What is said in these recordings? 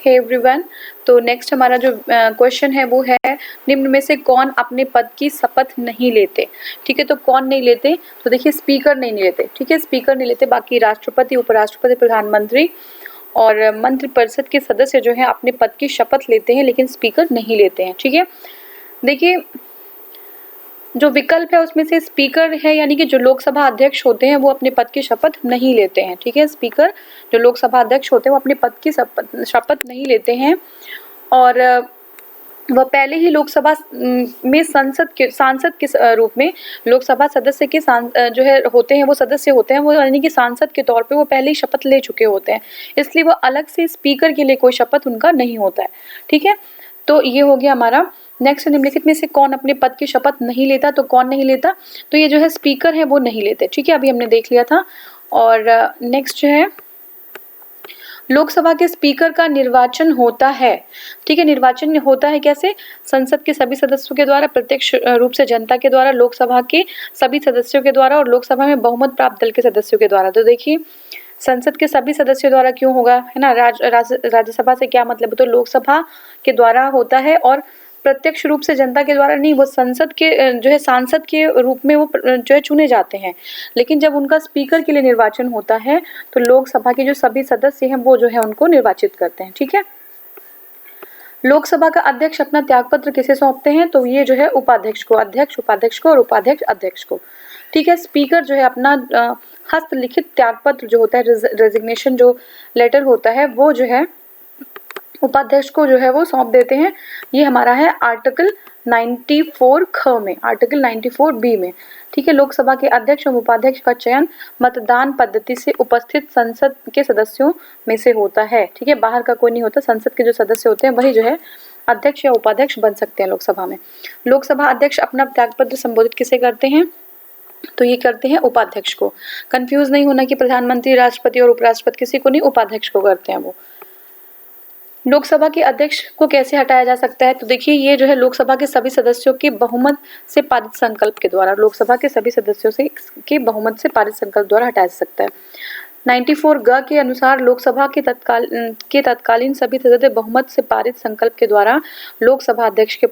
Hey everyone, तो next हमारा जो क्वेश्चन है वो है निम्न में से कौन अपने पद की शपथ नहीं लेते। ठीक है, तो कौन नहीं लेते, तो देखिए स्पीकर नहीं लेते। ठीक है, स्पीकर नहीं लेते, बाकी राष्ट्रपति, उपराष्ट्रपति, प्रधानमंत्री और मंत्रिपरिषद के सदस्य जो हैं अपने पद की शपथ लेते हैं, लेकिन स्पीकर नहीं लेते हैं। ठीक है, देखिए जो विकल्प है उसमें से स्पीकर है, यानी कि जो लोकसभा अध्यक्ष होते हैं वो अपने पद की शपथ नहीं लेते हैं। ठीक है, स्पीकर जो लोकसभा अध्यक्ष होते हैं वो अपने पद की शपथ नहीं लेते हैं और वह पहले ही लोकसभा में सांसद के रूप में लोकसभा सदस्य के जो है होते हैं, वो सदस्य होते हैं, वो यानी कि सांसद के तौर पे वो पहले ही शपथ ले चुके होते हैं, इसलिए वो अलग से स्पीकर के लिए कोई शपथ उनका नहीं होता है। ठीक है, तो ये हो गया हमारा। नेक्स्ट, निम्नलिखित में से कौन अपने पद की शपथ नहीं लेता, तो कौन नहीं लेता, तो ये जो है स्पीकर है वो नहीं लेते। ठीक है, अभी हमने देख लिया था। और नेक्स्ट जो है लोकसभा के स्पीकर का निर्वाचन होता है। ठीक है, निर्वाचन होता है कैसे, संसद के सभी सदस्यों के द्वारा, प्रत्यक्ष रूप से जनता के द्वारा, लोकसभा के सभी सदस्यों के द्वारा और लोकसभा में बहुमत प्राप्त दल के सदस्यों के द्वारा। तो देखिए संसद के सभी सदस्यों द्वारा क्यों होगा, है ना, राज्यसभा से क्या मतलब है, तो लोकसभा के द्वारा होता है और प्रत्यक्ष रूप से जनता के द्वारा नहीं, वो संसद के जो है सांसद के रूप में वो जो है चुने जाते हैं। लेकिन जब उनका स्पीकर के लिए निर्वाचन होता है तो लोकसभा के जो सभी सदस्य हैं वो जो है उनको निर्वाचित करते हैं। ठीक है, लोकसभा का अध्यक्ष अपना त्यागपत्र किसे सौंपते हैं, तो ये जो है उपाध्यक्ष को, अध्यक्ष उपाध्यक्ष को और उपाध्यक्ष अध्यक्ष को। ठीक है, स्पीकर जो है अपना हस्तलिखित त्यागपत्र जो होता है, रेजिग्नेशन जो लेटर होता है, वो जो है उपाध्यक्ष को जो है वो सौंप देते हैं। ये हमारा है आर्टिकल 94 ख में, आर्टिकल 94 बी में। ठीक है, लोकसभा के अध्यक्ष और उपाध्यक्ष का चयन मतदान पद्धति से उपस्थित संसद के सदस्यों में से होता है। ठीक है, बाहर का कोई नहीं होता, संसद के जो सदस्य होते हैं वही जो है अध्यक्ष या उपाध्यक्ष बन सकते हैं लोकसभा में। लोकसभा अध्यक्ष अपना त्यागपत्र संबोधित किसे करते हैं, तो ये करते हैं उपाध्यक्ष को। कंफ्यूज नहीं होना कि प्रधानमंत्री, राष्ट्रपति और उपराष्ट्रपति, किसी को नहीं, उपाध्यक्ष को करते हैं वो। लोकसभा के अध्यक्ष को कैसे हटाया जा सकता है, तो देखिए ये जो है लोकसभा के सभी सदस्यों के बहुमत से पारित संकल्प के द्वारा, लोकसभा के सभी सदस्यों से के बहुमत से पारित संकल्प द्वारा हटाया जा सकता है। 94 ग के अनुसार लोकसभा के तत्कालीन सभी सदस्य बहुमत से पारित संकल्प के द्वारा लोकसभा अध्यक्ष के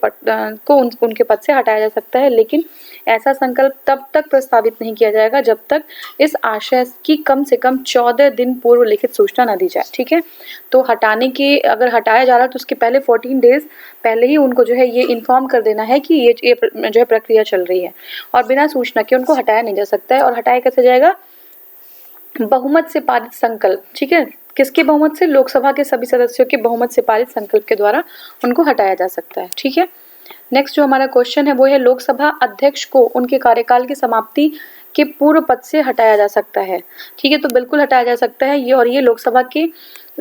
उनके पद से हटाया जा सकता है, लेकिन ऐसा संकल्प तब तक प्रस्तावित नहीं किया जाएगा जब तक इस आशय की कम से कम 14 दिन पूर्व लिखित सूचना न दी जाए। ठीक है, तो हटाने की, अगर हटाया जा रहा है तो उसके पहले 14 डेज पहले ही उनको जो है ये इन्फॉर्म कर देना है कि ये जो है प्रक्रिया चल रही है, और बिना सूचना के उनको हटाया नहीं जा सकता है। और हटाया कैसे जाएगा, बहुमत से पारित संकल्प। ठीक है, किसके बहुमत से, लोकसभा के सभी सदस्यों के बहुमत से पारित संकल्प के द्वारा उनको हटाया जा सकता है। ठीक है, नेक्स्ट जो हमारा क्वेश्चन है वो है लोकसभा अध्यक्ष को उनके कार्यकाल की समाप्ति के पूर्व पद से हटाया जा सकता है। ठीक है, तो बिल्कुल हटाया जा सकता है ये, और ये लोकसभा की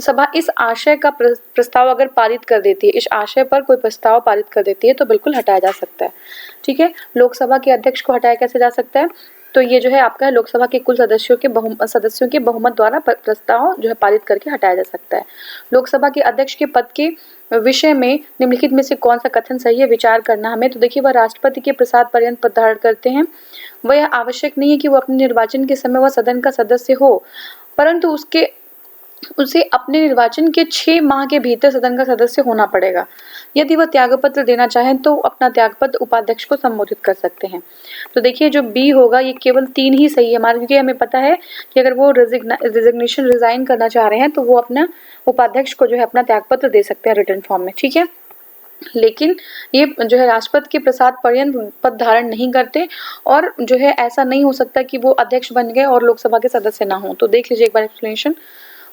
सभा इस आशय का प्रस्ताव अगर पारित कर देती है, इस आशय पर कोई प्रस्ताव पारित कर देती है तो बिल्कुल हटाया जा सकता है। ठीक है, लोकसभा के अध्यक्ष को हटाया कैसे जा सकता है, तो ये जो है आपका लोकसभा के कुल सदस्यों के बहुमत द्वारा प्रस्ताव जो है पारित करके हटाया जा सकता है। लोकसभा के अध्यक्ष के पद के विषय में निम्नलिखित में से कौन सा कथन सही है, विचार करना हमें। तो देखिए, वह राष्ट्रपति के प्रसाद पर्यंत पद धारण करते हैं। वह आवश्यक नहीं है कि वो अपने निर्वाचन के समय वह सदन का सदस्य हो, परंतु उसे अपने निर्वाचन के 6 माह के भीतर सदन का सदस्य होना पड़ेगा। यदि वह त्यागपत्र देना चाहें तो अपना त्यागपत्र उपाध्यक्ष को संबोधित कर सकते हैं। तो देखिए जो बी होगा ये केवल 3 ही सही है हमारे, क्योंकि हमें पता है कि अगर वो रिजाइन करना चाह रहे हैं तो वो अपना उपाध्यक्ष को जो है अपना त्यागपत्र दे सकते हैं रिटर्न फॉर्म में। ठीक है, लेकिन ये जो है राष्ट्रपति के प्रसाद पर्यंत पद धारण नहीं करते, और जो है ऐसा नहीं हो सकता कि वो अध्यक्ष बन गए और लोकसभा के सदस्य ना हो। तो देख लीजिए एक बार एक्सप्लेनेशन।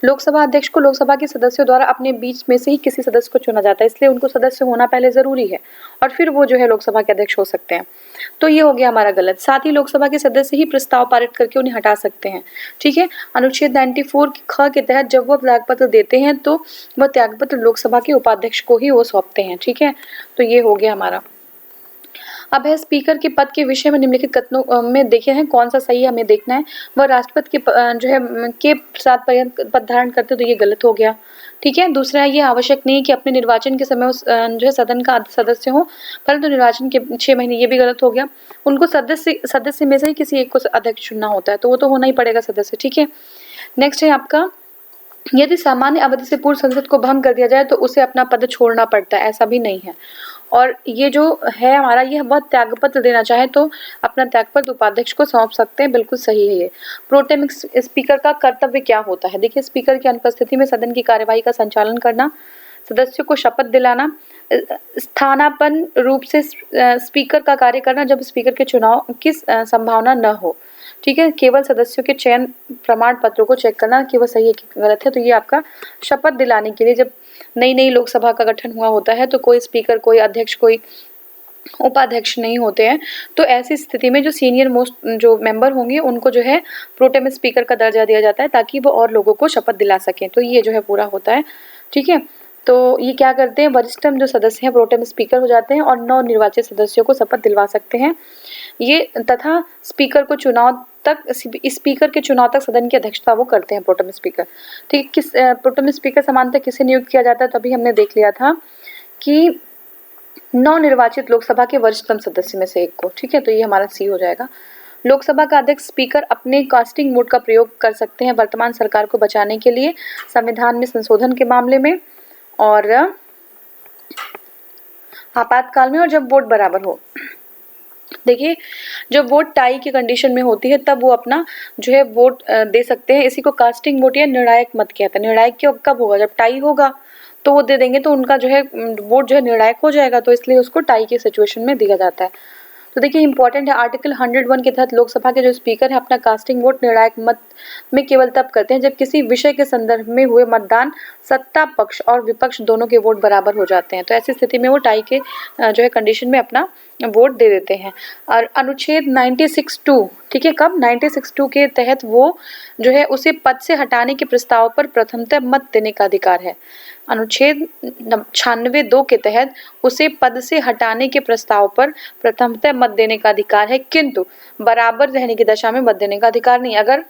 लोकसभा अध्यक्ष को लोकसभा के सदस्यों द्वारा अपने बीच में से ही किसी सदस्य को चुना जाता है, इसलिए उनको सदस्य होना पहले जरूरी है और फिर वो जो है लोकसभा के अध्यक्ष हो सकते हैं। तो ये हो गया हमारा गलत। साथ ही लोकसभा के सदस्य ही प्रस्ताव पारित करके उन्हें हटा सकते हैं। ठीक है, अनुच्छेद 94 ख के तहत जब वो त्यागपत्र देते हैं तो वह त्यागपत्र लोकसभा के उपाध्यक्ष को ही वो सौंपते हैं। ठीक है, तो ये हो गया हमारा। अब है स्पीकर के पद के विषय में निम्नलिखित कथनों में देखे हैं कौन सा सही है हमें देखना है। वह राष्ट्रपति के जो है के साथ पर्यंत पद धारण करते, तो ये गलत हो गया। ठीक है, दूसरा है ये आवश्यक नहीं है कि अपने निर्वाचन के समय जो है सदन का सदस्य हो, परंतु निर्वाचन के 6 महीने, ये भी गलत हो गया। उनको सदस्य में से ही किसी एक को अध्यक्ष चुनना होता है, तो वो तो होना ही पड़ेगा सदस्य। ठीक है, नेक्स्ट है आपका यदि सामान्य अवधि से पूर्व संसद को भंग कर दिया जाए तो उसे अपना पद छोड़ना पड़ता है, ऐसा भी नहीं है। और ये जो है हमारा, ये वह त्यागपत्र देना चाहे तो अपना त्यागपत्र उपाध्यक्ष को सौंप सकते हैं, बिल्कुल सही है ये। प्रोटेम स्पीकर का कर्तव्य क्या होता है? देखिए, स्पीकर की अनुपस्थिति में सदन की कार्यवाही का संचालन करना, सदस्यों को शपथ दिलाना, स्थानापन्न रूप से स्पीकर का कार्य करना जब स्पीकर के चुनाव की संभावना न हो। ठीक है, केवल सदस्यों के चयन प्रमाण पत्रों को चेक करना कि वह सही है कि गलत है। तो ये आपका शपथ दिलाने के लिए, जब नई लोकसभा का गठन हुआ होता है तो कोई स्पीकर, कोई अध्यक्ष, कोई उपाध्यक्ष नहीं होते हैं, तो ऐसी स्थिति में जो सीनियर मोस्ट जो मेंबर होंगे उनको जो है प्रोटेम स्पीकर का दर्जा दिया जाता है ताकि वो और लोगों को शपथ दिला सकें। तो ये जो है पूरा होता है। ठीक है, तो ये क्या करते हैं, वरिष्ठतम जो सदस्य हैं प्रोटेम स्पीकर हो जाते हैं और नवनिर्वाचित सदस्यों को शपथ दिलवा सकते हैं। ये तथा स्पीकर को चुनाव तक, स्पीकर के चुनाव तक सदन की अध्यक्षता वो करते हैं, प्रोटेम स्पीकर। ठीक है, किस प्रोटेम स्पीकर समानतः किसे नियुक्त किया जाता है? तभी हमने देख लिया था कि नवनिर्वाचित लोकसभा के वरिष्ठतम सदस्य में से एक को। ठीक है, तो ये हमारा सी हो जाएगा। लोकसभा का अध्यक्ष स्पीकर अपने कास्टिंग वोट का प्रयोग कर सकते हैं वर्तमान सरकार को बचाने के लिए, संविधान में संशोधन के मामले में और आपातकाल में, और जब वोट बराबर हो। देखिए, जब वोट टाई की कंडीशन में होती है तब वो अपना जो है वोट दे सकते हैं। इसी को कास्टिंग वोट या निर्णायक मत कहते हैं। निर्णायक कब होगा? जब टाई होगा तो वो दे देंगे, तो उनका जो है वोट जो है निर्णायक हो जाएगा, तो इसलिए उसको टाई की सिचुएशन में दिया जाता है। तो देखिए, इंपॉर्टेंट है, आर्टिकल 101 के तहत लोकसभा के जो स्पीकर है अपना कास्टिंग वोट निर्णायक मत में केवल तब करते हैं जब किसी विषय के संदर्भ में हुए मतदान सत्ता पक्ष और विपक्ष दोनों के वोट बराबर हो जाते हैं। तो ऐसी स्थिति में वो टाई के जो है कंडीशन में अपना वोट दे देते हैं। और अनुच्छेद 96(2), ठीक है, कब? 96(2) के तहत वो जो है उसे पद से हटाने के प्रस्ताव पर प्रथमतः मत देने का अधिकार है। अनुच्छेद 96(2) के तहत उसे पद से हटाने के प्रस्ताव पर प्रथमतः मत देने का अधिकार है, किंतु बराबर रहने की दशा में मत देने का अधिकार नहीं। अगर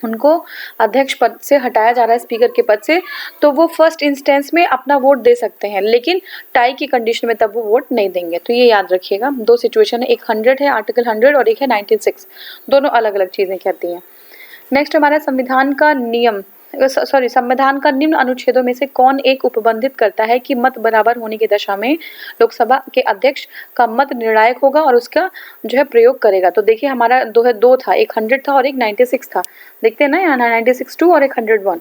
उनको अध्यक्ष पद से हटाया जा रहा है, स्पीकर के पद से, तो वो फर्स्ट इंस्टेंस में अपना वोट दे सकते हैं, लेकिन टाई की कंडीशन में तब वो वोट नहीं देंगे। तो ये याद रखिएगा। दो सिचुएशन है, एक 100 है, आर्टिकल 100, और एक है 96। दोनों अलग अलग चीजें कहती हैं। नेक्स्ट हमारा संविधान का निम्न अनुच्छेदों में से कौन एक उपबंधित करता है कि मत बराबर होने की दशा में लोकसभा के अध्यक्ष का मत निर्णायक होगा और उसका जो है प्रयोग करेगा? तो देखिए, हमारा दो था, एक 100 था और एक 96 था। देखते हैं ना, यहाँ 96(2) और एक 101।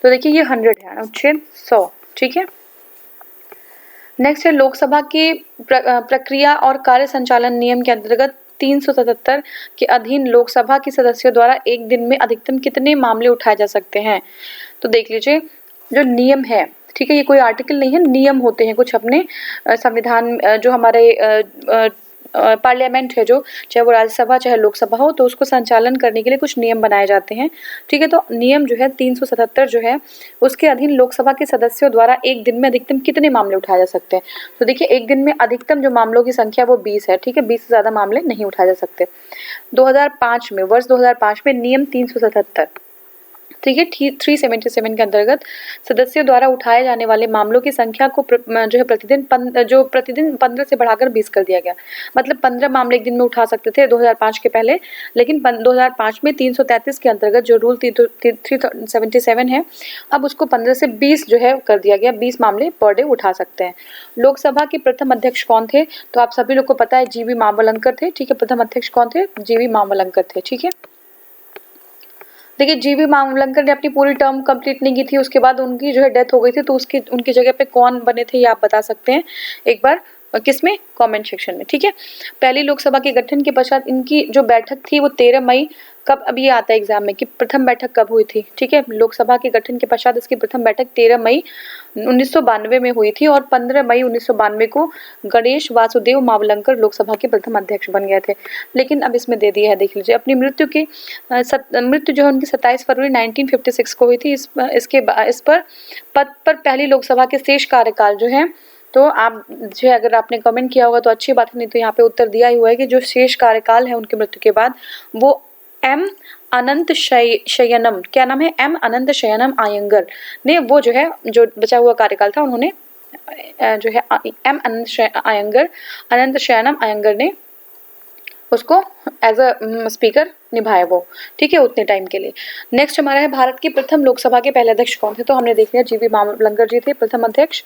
तो देखिए, ये 100 है, अनुच्छेद 100। ठीक है, नेक्स्ट है लोकसभा के प्रक्रिया और कार्य संचालन नियम के अंतर्गत 377 के अधीन लोकसभा के सदस्यों द्वारा एक दिन में अधिकतम कितने मामले उठाए जा सकते हैं? तो देख लीजिए, जो नियम है, ठीक है, ये कोई आर्टिकल नहीं है, नियम होते हैं कुछ अपने संविधान, जो हमारे पार्लियामेंट है, जो चाहे वो राज्यसभा चाहे लोकसभा हो, तो उसको संचालन करने के लिए कुछ नियम बनाए जाते हैं। ठीक है, तो नियम जो है 377 जो है उसके अधीन लोकसभा के सदस्यों द्वारा एक दिन में अधिकतम कितने मामले उठाए जा सकते हैं? तो देखिए, एक दिन में अधिकतम जो मामलों की संख्या वो 20 है। ठीक है, 20 से ज्यादा मामले नहीं उठाए जा सकते। 2005 में, वर्ष 2005 में नियम 377, ठीक है, 377 के अंतर्गत सदस्यों द्वारा उठाए जाने वाले मामलों की संख्या को जो है प्रतिदिन 15 से बढ़ाकर 20 कर दिया गया। मतलब 15 मामले एक दिन में उठा सकते थे 2005 के पहले, लेकिन 2005 में 333 के अंतर्गत जो रूल 377 है, अब उसको 15 से 20 जो है कर दिया गया। 20 मामले पर डे उठा सकते हैं। लोकसभा के प्रथम अध्यक्ष कौन थे? तो आप सभी लोग को पता है, जीवी मावलंकर थे। ठीक है, प्रथम अध्यक्ष कौन थे? जीवी मावलंकर थे। ठीक है, देखिए, जीवी मावलंकर ने अपनी पूरी टर्म कंप्लीट नहीं की थी, उसके बाद उनकी जो है डेथ हो गई थी, तो उनकी जगह पे कौन बने थे ये आप बता सकते हैं एक बार, किसमें? कमेंट सेक्शन में। ठीक है, पहली लोकसभा के गठन के पश्चात इनकी जो बैठक थी वो 13 मई, कब? अब ये आता है एग्जाम में कि प्रथम बैठक कब हुई थी। ठीक है, लोकसभा के गठन के पश्चात इसकी प्रथम बैठक 13 मई 1992 में हुई थी और 15 मई 1992 को गणेश वासुदेव मावलंकर लोकसभा के प्रथम अध्यक्ष बन गए थे। लेकिन अब इसमें दे दिया है, देख लीजिए, अपनी मृत्यु जो है उनकी 27 फरवरी 1956 को हुई थी। इस पर पद पर पहली लोकसभा के शेष कार्यकाल जो है, तो आप जो है अगर आपने कमेंट किया होगा तो अच्छी बात है, नहीं तो यहाँ पे उत्तर दिया ही हुआ है कि जो शेष कार्यकाल है उनकी मृत्यु के बाद, वो एम अनंत शयनम, क्या नाम है? एम अनंत शयनम आयंगर ने वो जो है, जो बचा हुआ कार्यकाल था, उन्होंने जो है एम अनंत शयनम आयंगर ने उसको एज अ स्पीकर निभाए वो, ठीक है, उतने टाइम के लिए। नेक्स्ट हमारा है भारत के प्रथम लोकसभा के पहले अध्यक्ष कौन थे? तो हमने देख लिया जीवी मावलंकर जी थे प्रथम अध्यक्ष,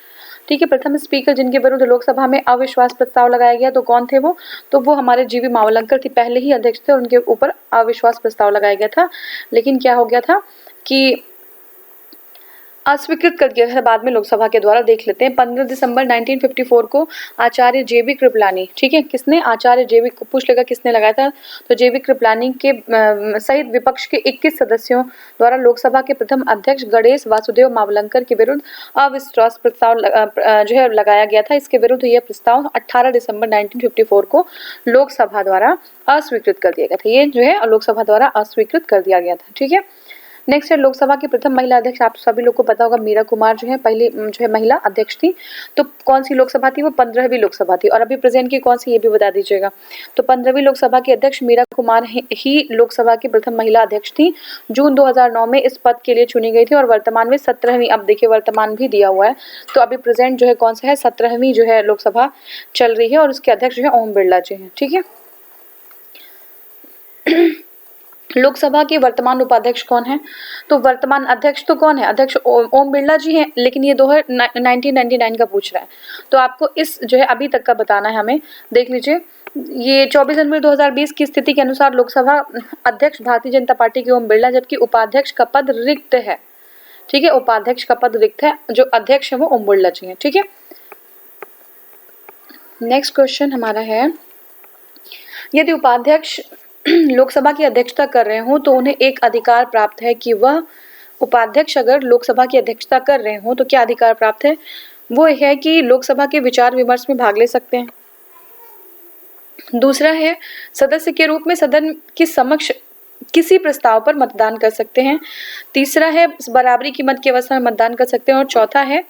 ठीक है। प्रथम स्पीकर जिनके विरुद्ध लोकसभा में अविश्वास प्रस्ताव लगाया गया, तो कौन थे वो? तो वो हमारे जीवी मावलंकर थे, पहले ही अध्यक्ष थे और उनके ऊपर अविश्वास प्रस्ताव लगाया गया था, लेकिन क्या हो गया था कि अस्वीकृत कर दिया था बाद में लोकसभा के द्वारा। देख लेते हैं 15 दिसंबर 1954 को आचार्य जेबी कृपलानी, ठीक है, किसने? आचार्य जेबी को पूछ लेगा किसने लगाया था, तो जेबी कृपलानी के सहित विपक्ष के 21 सदस्यों द्वारा लोकसभा के प्रथम अध्यक्ष गणेश वासुदेव मावलंकर के विरुद्ध अविश्वास प्रस्ताव जो है लगाया गया था। इसके विरुद्ध यह प्रस्ताव 18 दिसंबर 1954 को लोकसभा द्वारा अस्वीकृत कर दिया गया था। ये जो है लोकसभा द्वारा अस्वीकृत कर दिया गया था, ठीक है। नेक्स्ट है लोकसभा की प्रथम महिला अध्यक्ष, आप सभी लोग को पता होगा मीरा कुमार जो है पहली जो है महिला अध्यक्ष थी। तो कौन सी लोकसभा थी? वो 15वीं लोकसभा थी। और अभी प्रेजेंट की कौन सी, ये भी बता दीजिएगा। तो 15वीं लोकसभा की अध्यक्ष मीरा कुमार ही लोकसभा की प्रथम महिला अध्यक्ष थी। जून 2009 में इस पद के लिए चुनी गई थी और वर्तमान में 17वीं, अब देखिए वर्तमान भी दिया हुआ है, तो अभी प्रेजेंट जो है कौन सा है? 17वीं जो है लोकसभा चल रही है और उसके अध्यक्ष जो है ओम बिरला जी हैं, ठीक है। लोकसभा के वर्तमान उपाध्यक्ष कौन है? तो वर्तमान अध्यक्ष तो कौन है? अध्यक्ष ओम बिरला जी हैं, लेकिन ये 1999 का पूछ रहा है, तो आपको इस जो है अभी तक का बताना है हमें। देख लीजिए, ये 24 जनवरी 2020 की स्थिति के अनुसार लोकसभा अध्यक्ष भारतीय जनता पार्टी के ओम बिरला, जबकि उपाध्यक्ष का पद रिक्त है, ठीक है, उपाध्यक्ष का पद रिक्त है, जो अध्यक्ष है वो ओम बिरला जी हैं, ठीक है। नेक्स्ट क्वेश्चन हमारा है, यदि उपाध्यक्ष लोकसभा की अध्यक्षता कर रहे हो तो उन्हें एक अधिकार प्राप्त है कि वह उपाध्यक्ष अगर लोकसभा की अध्यक्षता कर रहे हो तो क्या अधिकार प्राप्त है? वो है कि लोकसभा के विचार विमर्श में भाग ले सकते हैं। दूसरा है सदस्य के रूप में सदन के समक्ष किसी प्रस्ताव पर मतदान कर सकते हैं। तीसरा है बराबरी की मत की अवस्था में मतदान कर सकते हैं। और चौथा है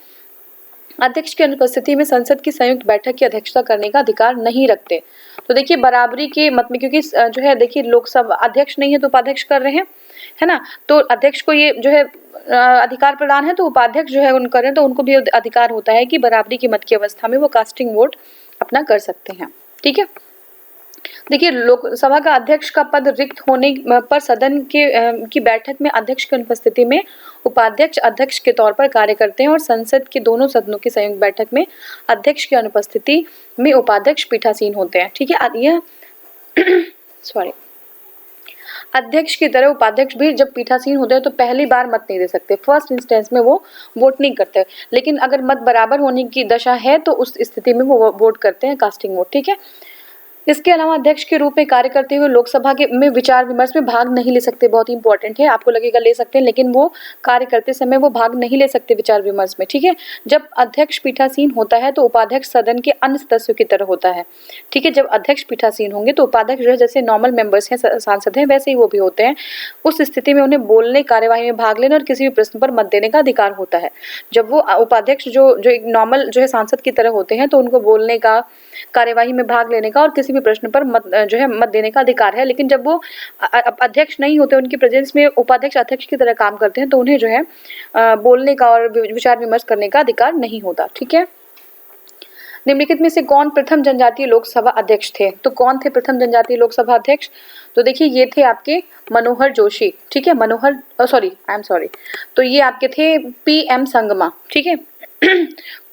अध्यक्ष की अनुपस्थिति में संसद की संयुक्त बैठक की अध्यक्षता करने का अधिकार नहीं रखते। तो देखिए बराबरी के मत में, क्योंकि जो है देखिए लोकसभा अध्यक्ष नहीं है तो उपाध्यक्ष कर रहे हैं, है ना, तो अध्यक्ष को ये जो है अधिकार प्रदान है, तो उपाध्यक्ष जो है उन करें तो उनको भी अधिकार होता है कि बराबरी की मत की अवस्था में वो कास्टिंग वोट अपना कर सकते हैं, ठीक है। देखिए लोकसभा का अध्यक्ष का पद रिक्त होने पर सदन की बैठक में अध्यक्ष की अनुपस्थिति में उपाध्यक्ष अध्यक्ष के तौर पर कार्य करते हैं और संसद के दोनों सदनों की संयुक्त बैठक में अध्यक्ष की अनुपस्थिति में उपाध्यक्ष पीठासीन होते हैं, ठीक है। यह सॉरी अध्यक्ष की तरह उपाध्यक्ष भी जब पीठासीन होते हैं तो पहली बार मत नहीं दे सकते, फर्स्ट इंस्टेंस में वो वोट नहीं करते, लेकिन अगर मत बराबर होने की दशा है तो उस स्थिति में वो वोट करते हैं, कास्टिंग वोट, ठीक है। इसके अलावा अध्यक्ष के रूप में कार्य करते हुए लोकसभा के में विचार विमर्श में भाग नहीं ले सकते। बहुत ही इंपॉर्टेंट है, आपको लगेगा ले सकते हैं, लेकिन वो कार्य करते समय वो भाग नहीं ले सकते विचार विमर्श में, ठीक है। जब अध्यक्ष पीठासीन होता है तो उपाध्यक्ष सदन के अन्य सदस्यों की तरह होता है, ठीक है। जब अध्यक्ष पीठासीन होंगे तो उपाध्यक्ष जो है जैसे नॉर्मल मेंबर्स हैं, सांसद हैं, वैसे ही वो भी होते हैं। उस स्थिति में उन्हें बोलने, कार्यवाही में भाग लेने और किसी भी प्रश्न पर मत देने का अधिकार होता है। जब वो उपाध्यक्ष जो एक नॉर्मल जो है सांसद की तरह होते हैं तो उनको बोलने का, कार्यवाही में भाग लेने का और किसी भी प्रश्न पर मत जो है मत देने का अधिकार है। लेकिन जब वो अध्यक्ष नहीं होते, उनकी प्रेजेंस में उपाध्यक्ष अध्यक्ष की तरह काम करते हैं तो उन्हें जो है बोलने का और विचार विमर्श करने का अधिकार नहीं होता, ठीक है। निम्नलिखित में से कौन प्रथम जनजातीय लोकसभा अध्यक्ष थे? तो कौन थे प्रथम जनजातीय लोकसभा अध्यक्ष? तो देखिए ये थे आपके मनोहर जोशी, ठीक है, तो ये आपके थे PM संगमा, ठीक है।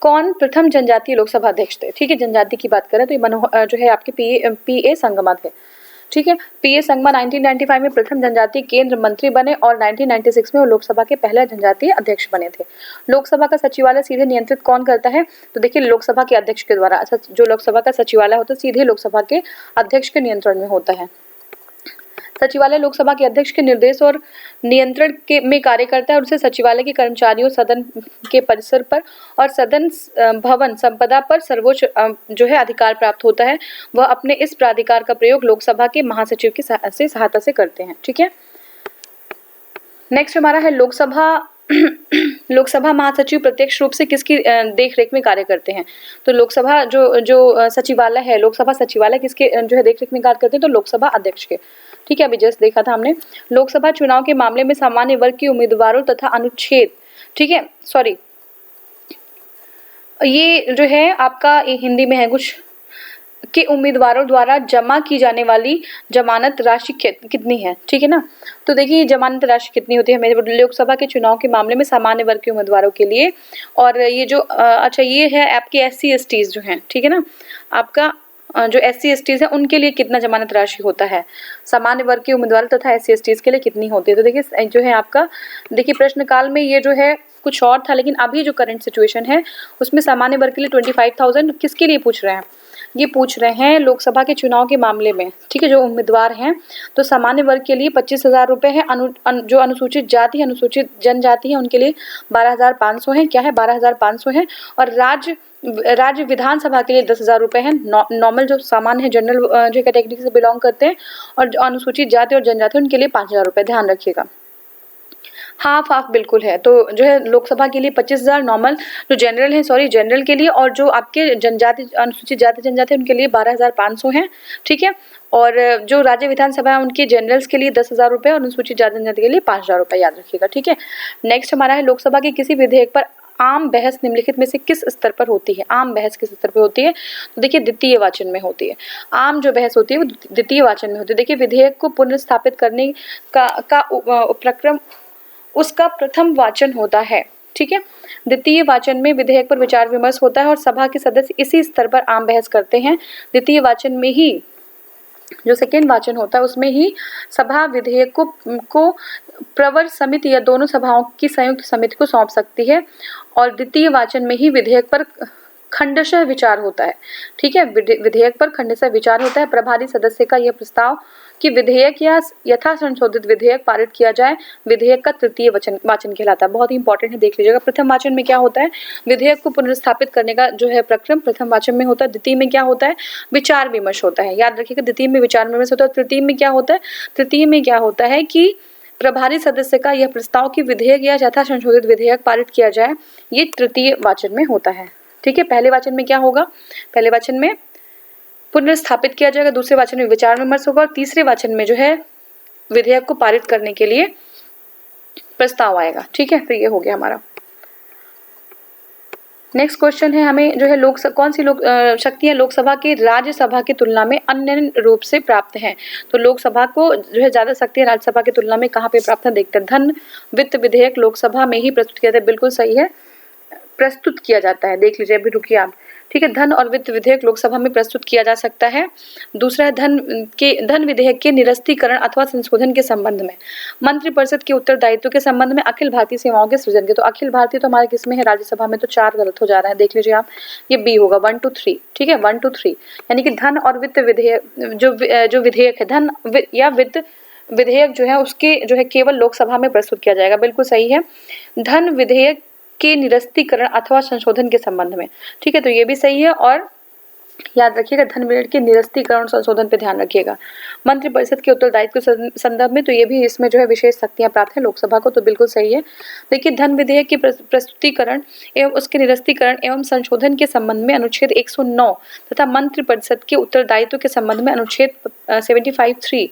कौन प्रथम जनजातीय लोकसभा अध्यक्ष थे? ठीक है, जनजाति की बात करें तो ये जो है आपके PA संगमा थे, ठीक है। PA संगमा 1995 में प्रथम जनजातीय केंद्र मंत्री बने और 1996 में वो लोकसभा के पहले जनजातीय अध्यक्ष बने थे। लोकसभा का सचिवालय सीधे नियंत्रित कौन करता है? तो देखिए लोकसभा के अध्यक्ष के द्वारा, जो लोकसभा का सचिवालय होता है सीधे लोकसभा के अध्यक्ष के नियंत्रण में होता है। सचिवालय लोकसभा के अध्यक्ष के निर्देश और नियंत्रण में कार्य करता है और उसे सचिवालय के कर्मचारियों, सदन के परिसर पर और सदन भवन संपदा पर सर्वोच्च जो है अधिकार प्राप्त होता है। वह अपने इस प्राधिकार का प्रयोग लोकसभा के महासचिव की सहायता से करते हैं, ठीक है। नेक्स्ट हमारा है लोकसभा महासचिव प्रत्यक्ष रूप से किसकी देखरेख में कार्य करते हैं? तो लोकसभा जो सचिवालय है, लोकसभा सचिवालय किसके जो है देखरेख में कार्य करते हैं? तो लोकसभा अध्यक्ष के, ठीक है। अभी जस्ट देखा था हमने। लोकसभा चुनाव के मामले में सामान्य वर्ग के उम्मीदवारों तथा अनुच्छेद, ठीक है, सॉरी ये जो है आपका हिंदी में है कुछ के उम्मीदवारों द्वारा जमा की जाने वाली जमानत राशि कितनी है, ठीक है ना। तो देखिए जमानत राशि कितनी होती है हमें लोकसभा के चुनाव के मामले में सामान्य वर्ग के उम्मीदवारों के लिए। और ये जो अच्छा ये है आपके SC STs जो हैं, ठीक है ना, आपका जो SC STs है उनके लिए कितना जमानत राशि होता है, सामान्य वर्ग के उम्मीदवार तथा SC STs के लिए कितनी होती है। तो देखिए जो है आपका देखिए प्रश्न काल में ये जो है कुछ और था, लेकिन अभी जो करंट सिचुएशन है उसमें सामान्य वर्ग के लिए 25,000 किसके लिए पूछ रहे हैं, ये पूछ रहे हैं लोकसभा के चुनाव के मामले में, ठीक है, जो उम्मीदवार हैं। तो सामान्य वर्ग के लिए 25,000 रुपये है, जो अनुसूचित जाति अनुसूचित जनजाति है उनके लिए 12,500 है, क्या है 12,500 है। और राज्य विधानसभा के लिए 10,000 रुपये है, नॉर्मल जो सामान्य है जनरल जो कैटेगरी से बिलोंग करते हैं, और जो अनुसूचित जाति और जनजाति उनके लिए 5,000 रुपये, ध्यान रखिएगा। हाफ बिल्कुल है। तो जो है लोकसभा के लिए 25,000 नॉर्मल, जो जनरल है सॉरी जनरल के लिए, और जो आपके जनजाति अनुसूचित जाति जनजाति उनके लिए 12,500 है, ठीक है। और जो राज्य विधानसभा है उनके जनरल्स के लिए 10,000 रुपये और अनुसूचित जाति जनजाति के लिए 5,000 रुपये, याद रखिएगा, ठीक है। नेक्स्ट हमारा है लोकसभा के किसी विधेयक पर आम बहस निम्नलिखित में से किस स्तर पर होती है, आम बहस किस स्तर पर होती है। तो देखिए द्वितीय वाचन में होती है, आम जो बहस होती है वो द्वितीय वाचन में होती है। देखिए विधेयक को पुनर्स्थापित करने का उपक्रम उसका प्रथम वाचन होता है, ठीक है। द्वितीय वाचन में विधेयक पर विचार विमर्श होता है और सभा के सदस्य इसी स्तर पर आम बहस करते हैं। द्वितीय वाचन में ही जो सेकेंड वाचन होता है उसमें ही सभा विधेयक को प्रवर समिति या दोनों सभाओं की संयुक्त समिति को सौंप सकती है। और द्वितीय वाचन में ही विधेयक पर खंडशः विचार होता है, ठीक है, विधेयक पर खंडशः विचार होता है। प्रभारी सदस्य का यह प्रस्ताव कि विधेयक या यथा संशोधित विधेयक पारित किया जाए विधेयक का तृतीय वाचन कहलाता है। बहुत ही इंपॉर्टेंट है, देख लीजिएगा। प्रथम वाचन में क्या होता है, विधेयक को पुनर्स्थापित करने का जो है प्रक्रम प्रथम वाचन में होता है। द्वितीय में क्या होता है, विचार विमर्श होता है, याद रखिएगा। द्वितीय में विचार विमर्श होता है। तृतीय में क्या होता है, तृतीय में क्या होता है कि प्रभारी सदस्य का यह प्रस्ताव कि विधेयक या यथा संशोधित विधेयक पारित किया जाए, ये तृतीय वाचन में होता है, ठीक है। पहले वाचन में क्या होगा, पहले वाचन में पुनर्स्थापित किया जाएगा, दूसरे वाचन में विचार विमर्श होगा, और तीसरे वाचन में जो है विधेयक को पारित करने के लिए प्रस्ताव आएगा, ठीक है। तो ये हो गया हमारा। नेक्स्ट क्वेश्चन है हमें जो है कौन सी शक्तियां लोकसभा की राज्यसभा की तुलना में अन्य रूप से प्राप्त हैं। तो लोकसभा को जो है ज्यादा शक्तियां राज्यसभा की तुलना में कहाँ पे प्राप्त है, देखते हैं। धन वित्त विधेयक लोकसभा में ही प्रस्तुत किया जाता है, बिल्कुल सही है, प्रस्तुत किया जाता है, देख लीजिए, अभी रुकिए आप, ठीक है। धन और वित्त विधेयक लोकसभा में प्रस्तुत किया जा सकता है। दूसरा है धन विधेयक के निरस्तीकरण अथवा संशोधन के संबंध में मंत्रिपरिषद के उत्तरदायित्व के संबंध में अखिल भारतीय सेवाओं के सृजन के। तो अखिल भारतीय तो हमारे किसमें है, राज्यसभा में, तो 4 गलत हो जा रहा है, देख लीजिए आप, ये बी होगा 1 2 3, ठीक है, 1 2 3, यानी कि धन और वित्त विधेयक जो विधेयक है धन या वित्त विधेयक जो है उसके जो है केवल लोकसभा में प्रस्तुत किया जाएगा, बिल्कुल सही है। धन विधेयक के निरस्तीकरण अथवा संशोधन के संबंध में, ठीक है, तो ये भी सही है। और याद रखिएगा धन विधेयक के निरस्तीकरण संशोधन पे ध्यान रखिएगा। मंत्रिपरिषद के उत्तरदायित्व के संदर्भ में, तो ये भी इसमें जो है विशेष शक्तियां प्राप्त है लोकसभा को, तो बिल्कुल सही है। देखिए धन विधेयक के प्रस्तुतीकरण एवं उसके निरस्तीकरण एवं संशोधन के संबंध में अनुच्छेद 109 तथा मंत्रिपरिषद के उत्तरदायित्व के संबंध में अनुच्छेद 75(3)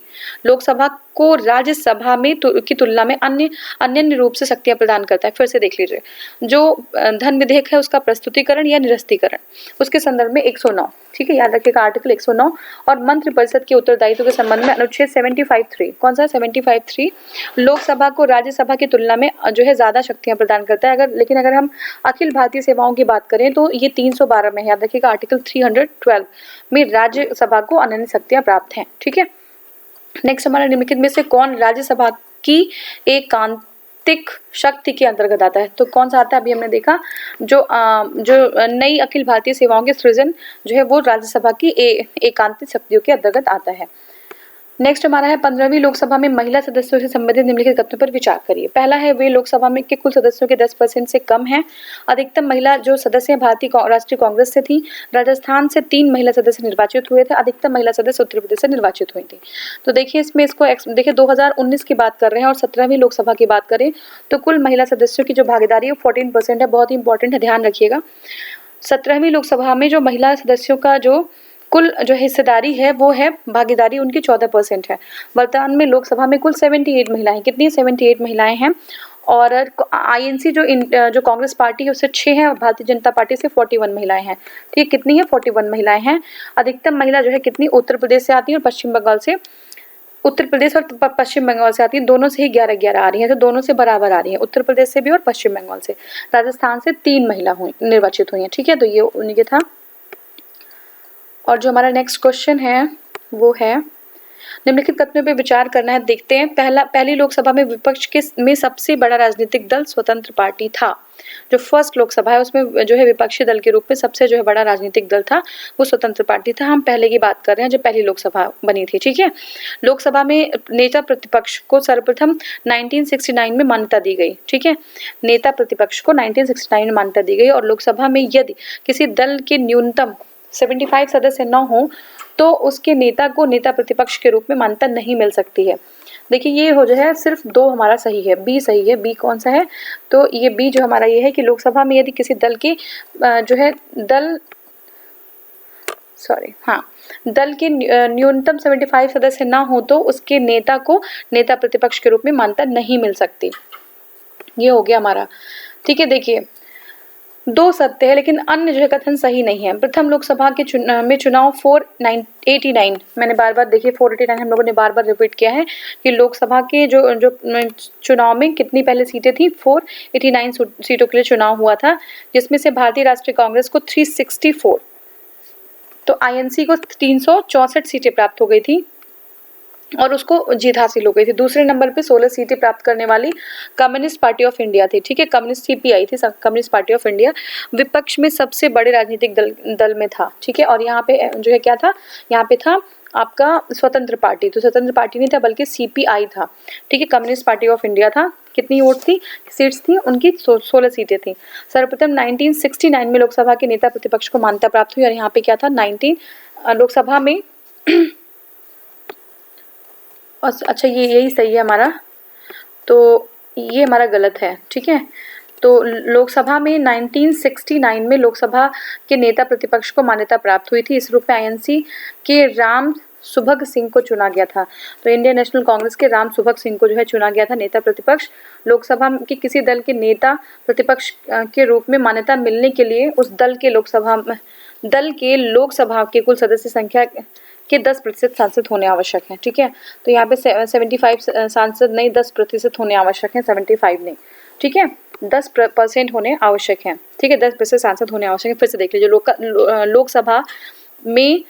लोकसभा को राज्यसभा में की तुलना में अन्य रूप से शक्तियां प्रदान करता है। फिर से देख लीजिए, जो धन विधेयक है उसका प्रस्तुतीकरण या निरस्तीकरण उसके संदर्भ में 109, ठीक है, याद रखिएगा आर्टिकल 109। और मंत्रिपरिषद के उत्तरदायित्व के संबंध में अनुच्छेद 75(3), कौन सा 75(3) लोकसभा को राज्यसभा की तुलना में जो है ज्यादा शक्तियां प्रदान करता है। लेकिन अगर हम अखिल भारतीय सेवाओं की बात करें तो ये 312 में, याद रखिएगा आर्टिकल 312 में राज्यसभा को अनन्य शक्तियां प्राप्त हैं, ठीक है। नेक्स्ट हमारा निम्नलिखित में से कौन राज्यसभा की एकांतिक शक्ति के अंतर्गत आता है। तो कौन सा आता है, अभी हमने देखा जो नई अखिल भारतीय सेवाओं के सृजन जो है वो राज्यसभा की एकांतिक शक्तियों के अंतर्गत आता है। नेक्स्ट हमारा है 15वीं लोकसभा में महिला सदस्यों से संबंधित निम्नलिखित तथ्यों पर विचार करिए। पहला है वे लोकसभा में के कुल सदस्यों के 10% से कम हैं। अधिकतम महिला जो सदस्य भारतीय राष्ट्रीय कांग्रेस से थी। राजस्थान से 3 महिला सदस्य निर्वाचित हुए थे। अधिकतम महिला सदस्य उत्तर प्रदेश से निर्वाचित हुई थी। तो देखिए इसमें इसको देखिए 2019 की बात कर रहे हैं और 17वीं लोकसभा की बात करें तो कुल महिला सदस्यों की जो भागीदारी है 14% है। बहुत ही इंपॉर्टेंट है, ध्यान रखिएगा। 17वीं लोकसभा में जो महिला सदस्यों का जो कुल जो हिस्सेदारी है वो है भागीदारी उनकी 14% है। वर्तमान में लोकसभा में कुल 78 महिलाएं, कितनी 78 महिलाएं हैं। और INC जो कांग्रेस पार्टी है उससे 6 हैं और भारतीय जनता पार्टी से 41 महिलाएं हैं। ठीक है, कितनी है? 41 महिलाएं हैं। अधिकतम महिला जो है कितनी? उत्तर प्रदेश से आती है और पश्चिम बंगाल से, उत्तर प्रदेश और पश्चिम बंगाल से आती है, दोनों से ही 11-11 आ रही हैं, तो दोनों से बराबर आ रही हैं, उत्तर प्रदेश से भी और पश्चिम बंगाल से। राजस्थान से 3 महिला निर्वाचित हुई हैं। ठीक है, तो ये उन्हीं के था। और जो हमारा नेक्स्ट क्वेश्चन है वो है निम्नलिखित कथनों पर विचार करना है। देखते हैं। पहली लोकसभा में विपक्ष में सबसे बड़ा राजनीतिक दल स्वतंत्र पार्टी था। जो फर्स्ट लोकसभा है उसमें जो है विपक्षी दल के रूप में सबसे जो है बड़ा राजनीतिक दल था वो स्वतंत्र पार्टी था। हम पहले की बात कर रहे हैं, जो पहली लोकसभा बनी थी। ठीक है, लोकसभा में नेता प्रतिपक्ष को सर्वप्रथम 1969 में मान्यता दी गई। ठीक है, नेता प्रतिपक्ष को 1969 में मान्यता दी गई। और लोकसभा में यदि किसी दल के न्यूनतम 75 सदस्य न हो तो उसके नेता को नेता प्रतिपक्ष के रूप में मान्यता नहीं मिल सकती है। देखिए, ये हो जो है सिर्फ 2 हमारा सही है, बी सही है। बी कौन सा है? तो ये बी जो हमारा ये है कि लोकसभा में यदि किसी दल के जो है दल के न्यूनतम 75 सदस्य ना हो तो उसके नेता को नेता प्रतिपक्ष के रूप में मान्यता नहीं मिल सकती। ये हो गया हमारा। ठीक है, देखिए 2 सत्य है लेकिन अन्य जो है कथन सही नहीं है। प्रथम लोकसभा के चुनाव 489, मैंने बार-बार देखिए 489 हम लोगों ने बार-बार रिपीट किया है कि लोकसभा के जो चुनाव में कितनी पहले सीटें थी, 489 सीटों के लिए चुनाव हुआ था, जिसमें से भारतीय राष्ट्रीय कांग्रेस को 364, तो INC को 364 सीटें प्राप्त हो गई थी और उसको जीत हासिल हो गई थी। दूसरे नंबर पे 16 सीटें प्राप्त करने वाली कम्युनिस्ट पार्टी ऑफ इंडिया थी। ठीक है, कम्युनिस्ट CPI थी, कम्युनिस्ट पार्टी ऑफ इंडिया विपक्ष में सबसे बड़े राजनीतिक दल में था। ठीक है, और यहाँ पे जो है क्या था? यहाँ पे था आपका स्वतंत्र पार्टी, तो स्वतंत्र पार्टी नहीं था बल्कि CPI था। ठीक है, कम्युनिस्ट पार्टी ऑफ इंडिया था। कितनी वोट थी, सीट्स थी उनकी? 16 सीटें थी। सर्वप्रथम 1969 में लोकसभा के नेता प्रतिपक्ष को मान्यता प्राप्त हुई और यहाँ पे क्या था? लोकसभा में अच्छा, ये यही सही है हमारा, तो ये हमारा गलत है। ठीक है, तो लोकसभा में 1969 में लोकसभा के नेता प्रतिपक्ष को मान्यता प्राप्त हुई थी। इस रूप में INC के राम सुभग सिंह को चुना गया था। तो इंडियन नेशनल कांग्रेस के राम सुभग सिंह को जो है चुना गया था नेता प्रतिपक्ष। लोकसभा के किसी दल के नेता प्रतिपक्ष के रूप में मान्यता मिलने के लिए उस दल के लोकसभा के कुल सदस्य संख्या के 10% सांसद होने आवश्यक हैं। ठीक है, तो यहाँ पे 75 सांसद नहीं, 10% होने आवश्यक हैं, 75 नहीं। ठीक है, 10% होने आवश्यक हैं। ठीक है, 10% सांसद होने आवश्यक है। फिर से देख लीजिए, लोकसभा में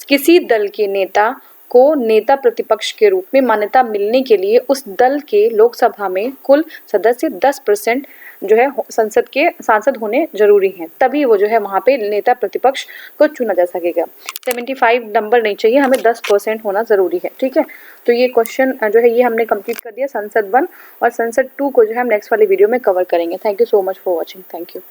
किसी दल के नेता को नेता प्रतिपक्ष के रूप में मान्यता मिलने के लिए उस दल के लोकसभा में कुल सदस्य 10% जो है सांसद होने जरूरी हैं, तभी वो जो है वहाँ पे नेता प्रतिपक्ष को चुना जा सकेगा। 75 नंबर नहीं चाहिए, हमें 10% होना जरूरी है। ठीक है, तो ये क्वेश्चन जो है ये हमने कंप्लीट कर दिया संसद 1, और संसद 2 को जो है हम नेक्स्ट वाली वीडियो में कवर करेंगे। Thank you so much for watching. Thank you.